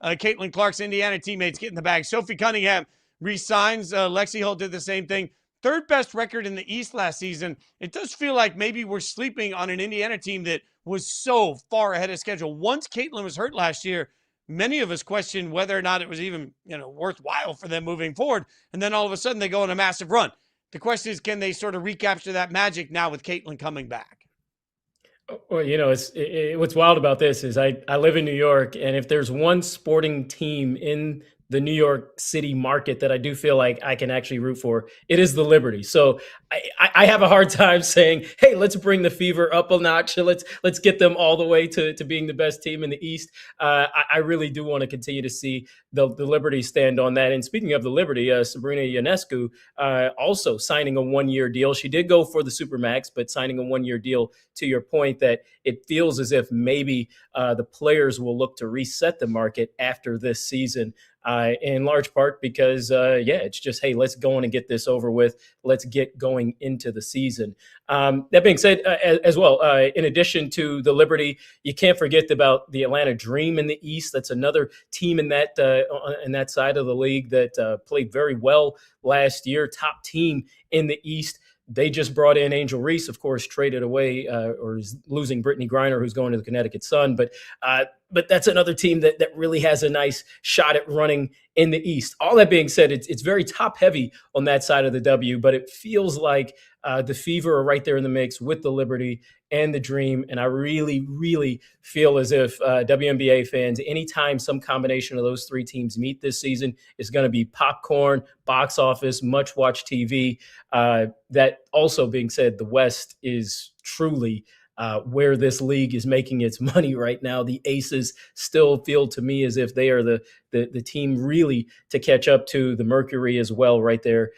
Caitlin Clark's Indiana teammates get in the bag. Sophie Cunningham resigns. Lexie Holt did the same thing. Third best record in the East last season. It does feel like maybe we're sleeping on an Indiana team that was so far ahead of schedule. Once Caitlin was hurt last year, many of us questioned whether or not it was even, worthwhile for them moving forward. And then all of a sudden they go on a massive run. The question is, can they sort of recapture that magic now with Caitlin coming back? Well, what's wild about this is I live in New York, and if there's one sporting team in the New York City market that I do feel like I can actually root for, it is the Liberty. So I have a hard time saying, hey, let's bring the Fever up a notch. Let's get them all the way to being the best team in the East. I really do want to continue to see the Liberty stand on that. And speaking of the Liberty, Sabrina Ionescu also signing a one-year deal. She did go for the Supermax, but signing a one-year deal, to your point, that it feels as if maybe the players will look to reset the market after this season. In large part because, it's just, hey, let's go on and get this over with. Let's get going into the season. That being said, as well, in addition to the Liberty, you can't forget about the Atlanta Dream in the East. That's another team in that side of the league that played very well last year. Top team in the East. They just brought in Angel Reese, of course, traded away or is losing Brittany Griner, who's going to the Connecticut Sun. But that's another team that really has a nice shot at running in the East. All that being said, it's very top heavy on that side of the W, but it feels like the Fever are right there in the mix with the Liberty and the Dream. And I really, really feel as if WNBA fans, anytime some combination of those three teams meet this season, is going to be popcorn, box office, much watch TV. That also being said, the West is truly where this league is making its money right now. The Aces still feel to me as if they are the team really to catch up to. The Mercury as well, right there.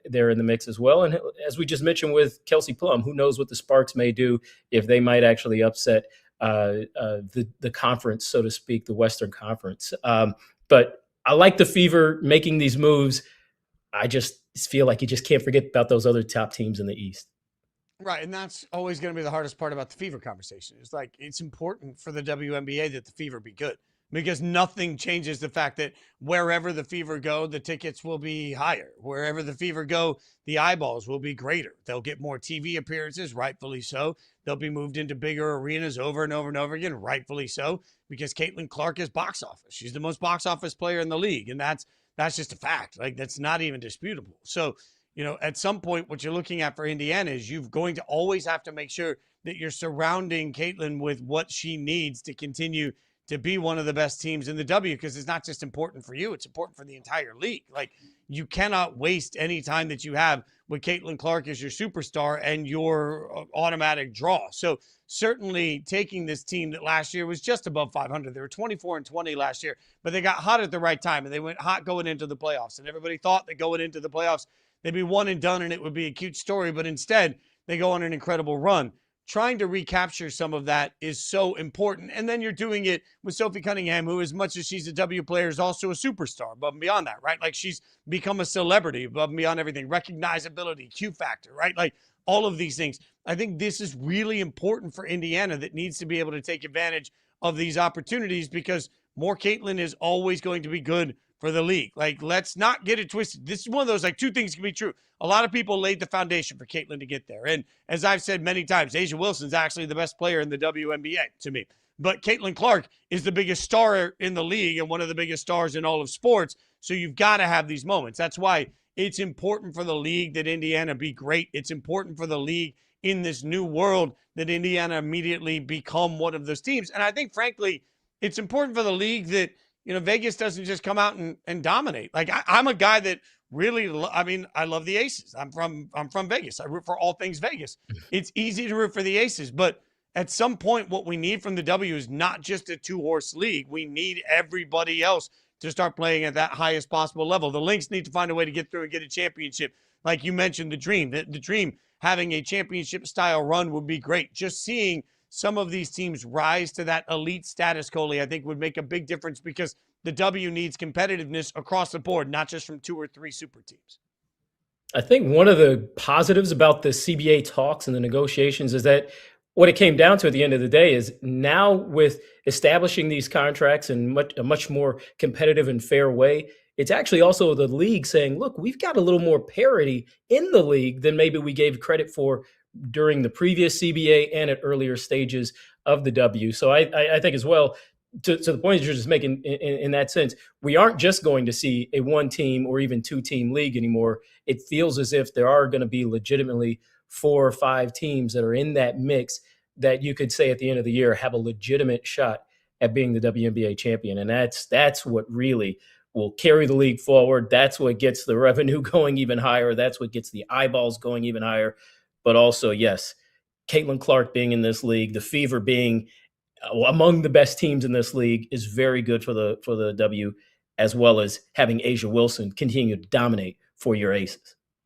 They're in the mix as well. And as we just mentioned with Kelsey Plum, who knows what the Sparks may do if they might actually upset the conference, so to speak, the Western Conference. But I like the Fever making these moves. I just feel like you just can't forget about those other top teams in the East. Right, and that's always going to be the hardest part about the Fever conversation. It's like it's important for the WNBA that the Fever be good because nothing changes the fact that wherever the Fever go, the tickets will be higher. Wherever the Fever go, the eyeballs will be greater. They'll get more TV appearances, rightfully so. They'll be moved into bigger arenas over and over and over again, rightfully so, because Caitlin Clark is box office. She's the most box office player in the league, and that's just a fact. Like, that's not even disputable. So, at some point, what you're looking at for Indiana is you're going to always have to make sure that you're surrounding Caitlin with what she needs to continue to be one of the best teams in the W, because it's not just important for you, it's important for the entire league. Like, you cannot waste any time that you have with Caitlin Clark as your superstar and your automatic draw. So certainly taking this team that last year was just above 500, they were 24-20 last year, but they got hot at the right time and they went hot going into the playoffs. And everybody thought that going into the playoffs, they'd be one and done and it would be a cute story, but instead they go on an incredible run. Trying to recapture some of that is so important. And then you're doing it with Sophie Cunningham, who, as much as she's a W player, is also a superstar above and beyond that, right? Like, she's become a celebrity above and beyond everything. Recognizability, Q factor, right? Like, all of these things. I think this is really important for Indiana that needs to be able to take advantage of these opportunities, because more Caitlin is always going to be good for the league. Like, let's not get it twisted. This is one of those, like, two things can be true. A lot of people laid the foundation for Caitlin to get there. And as I've said many times, A'ja Wilson's actually the best player in the WNBA to me. But Caitlin Clark is the biggest star in the league and one of the biggest stars in all of sports. So you've got to have these moments. That's why it's important for the league that Indiana be great. It's important for the league in this new world that Indiana immediately become one of those teams. And I think, frankly, it's important for the league that, Vegas doesn't just come out and dominate. Like, I'm a guy that really, I love the Aces. I'm from Vegas. I root for all things Vegas. It's easy to root for the Aces, but at some point, what we need from the W is not just a two-horse league. We need everybody else to start playing at that highest possible level. The Lynx need to find a way to get through and get a championship. Like you mentioned, the Dream. The Dream having a championship-style run would be great. Just seeing some of these teams rise to that elite status, Coley, I think would make a big difference, because the W needs competitiveness across the board, not just from two or three super teams. I think one of the positives about the CBA talks and the negotiations is that what it came down to at the end of the day is now with establishing these contracts in a much more competitive and fair way, it's actually also the league saying, look, we've got a little more parity in the league than maybe we gave credit for during the previous CBA and at earlier stages of the W. So I think as well, to the point that you're just making in that sense, we aren't just going to see a one team or even two team league anymore. It feels as if there are going to be legitimately 4 or 5 teams that are in that mix that you could say at the end of the year have a legitimate shot at being the WNBA champion. And that's what really will carry the league forward. That's what gets the revenue going even higher. That's what gets the eyeballs going even higher. But also, yes, Caitlin Clark being in this league, the Fever being among the best teams in this league is very good for the W, as well as having Asia Wilson continue to dominate for your Aces.